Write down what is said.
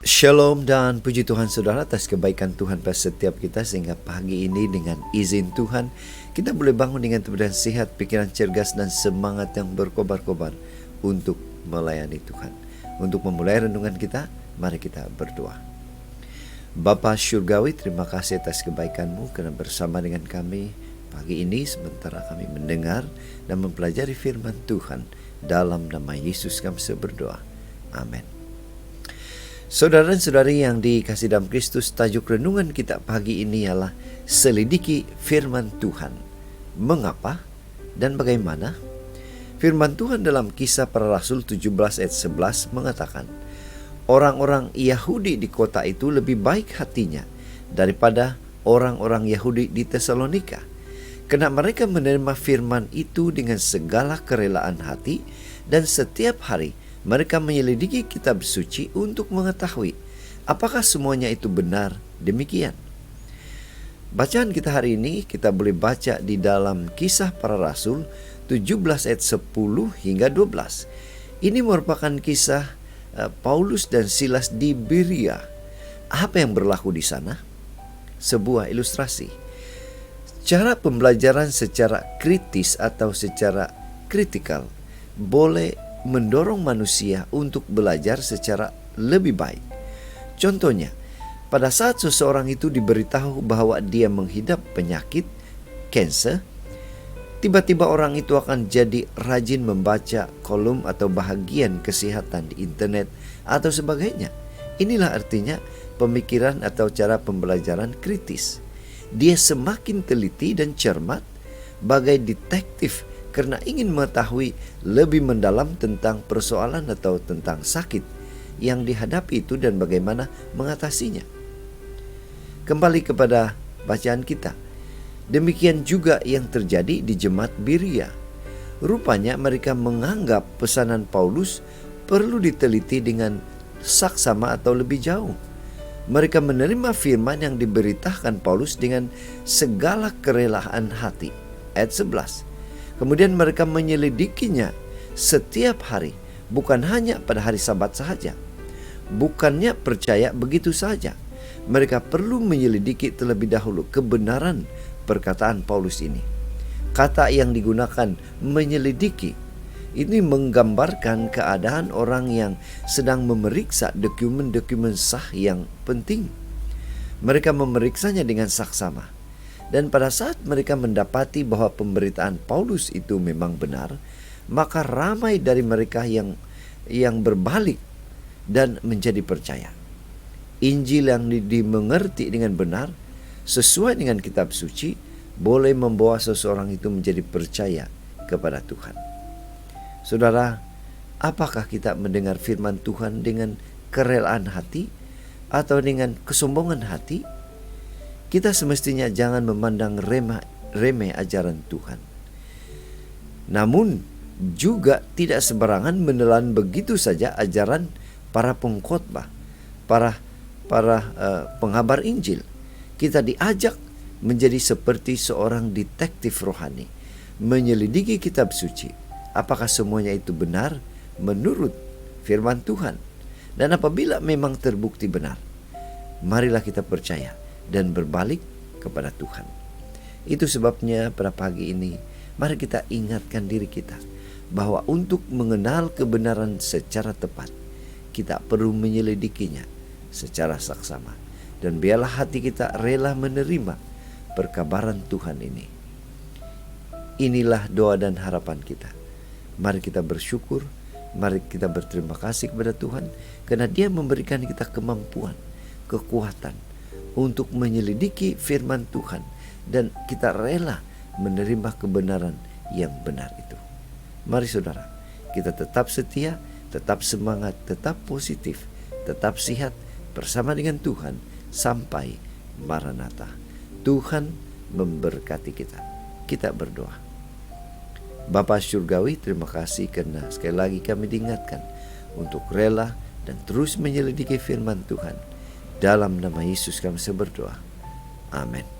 Shalom dan puji Tuhan saudara atas kebaikan Tuhan pada setiap kita, sehingga pagi ini dengan izin Tuhan kita boleh bangun dengan tubuh dan sehat, pikiran cergas dan semangat yang berkobar-kobar untuk melayani Tuhan. Untuk memulai renungan kita, mari kita berdoa. Bapa Syurgawi, terima kasih atas kebaikan-Mu karena bersama dengan kami pagi ini sementara kami mendengar dan mempelajari firman Tuhan. Dalam nama Yesus kami berdoa. Amin. Saudara dan saudari yang dikasihi dalam Kristus, tajuk renungan kita pagi ini ialah selidiki firman Tuhan. Mengapa dan bagaimana? Firman Tuhan dalam Kisah Para Rasul 17 ayat 11 mengatakan, orang-orang Yahudi di kota itu lebih baik hatinya daripada orang-orang Yahudi di Tesalonika, karena mereka menerima firman itu dengan segala kerelaan hati, dan setiap hari mereka menyelidiki kitab suci untuk mengetahui apakah semuanya itu benar demikian. Bacaan kita hari ini kita boleh baca di dalam Kisah Para Rasul 17 ayat 10 hingga 12. Ini merupakan kisah Paulus dan Silas di Berea. Apa yang berlaku di sana? Sebuah ilustrasi. Cara pembelajaran secara kritis atau secara kritikal boleh mendorong manusia untuk belajar secara lebih baik. Contohnya, pada saat seseorang itu diberitahu bahwa dia menghidap penyakit kanker, tiba-tiba orang itu akan jadi rajin membaca kolom atau bahagian kesehatan di internet atau sebagainya. Inilah artinya pemikiran atau cara pembelajaran kritis. Dia semakin teliti dan cermat bagai detektif karena ingin mengetahui lebih mendalam tentang persoalan atau tentang sakit yang dihadapi itu dan bagaimana mengatasinya. Kembali kepada bacaan kita. Demikian juga yang terjadi di jemaat Berea. Rupanya mereka menganggap pesanan Paulus perlu diteliti dengan saksama atau lebih jauh. Mereka menerima firman yang diberitakan Paulus dengan segala kerelaan hati. Ayat 11. Kemudian mereka menyelidikinya setiap hari, bukan hanya pada hari Sabat saja. Bukannya percaya begitu saja. Mereka perlu menyelidiki terlebih dahulu kebenaran perkataan Paulus ini. Kata yang digunakan menyelidiki ini menggambarkan keadaan orang yang sedang memeriksa dokumen-dokumen sah yang penting. Mereka memeriksanya dengan saksama. Dan pada saat mereka mendapati bahwa pemberitaan Paulus itu memang benar, maka ramai dari mereka yang berbalik dan menjadi percaya. Injil yang dimengerti dengan benar sesuai dengan kitab suci boleh membawa seseorang itu menjadi percaya kepada Tuhan. Saudara, apakah kita mendengar firman Tuhan dengan kerelaan hati atau dengan kesombongan hati? Kita semestinya jangan memandang remeh ajaran Tuhan. Namun juga tidak sembarangan menelan begitu saja ajaran para pengkhotbah, para penghabar Injil. Kita diajak menjadi seperti seorang detektif rohani, menyelidiki kitab suci. Apakah semuanya itu benar menurut firman Tuhan? Dan apabila memang terbukti benar, marilah kita percaya dan berbalik kepada Tuhan. Itu sebabnya pada pagi ini mari kita ingatkan diri kita bahwa untuk mengenal kebenaran secara tepat kita perlu menyelidikinya secara saksama, dan biarlah hati kita rela menerima perkabaran Tuhan ini. Inilah doa dan harapan kita. Mari kita bersyukur, mari kita berterima kasih kepada Tuhan karena Dia memberikan kita kemampuan, kekuatan untuk menyelidiki firman Tuhan, dan kita rela menerima kebenaran yang benar itu. Mari saudara, kita tetap setia, tetap semangat, tetap positif, tetap sehat bersama dengan Tuhan sampai Maranatha. Tuhan memberkati kita. Kita berdoa. Bapa Syurgawi, terima kasih karena sekali lagi kami diingatkan untuk rela dan terus menyelidiki firman Tuhan. Dalam nama Yesus kami berdoa. Amin.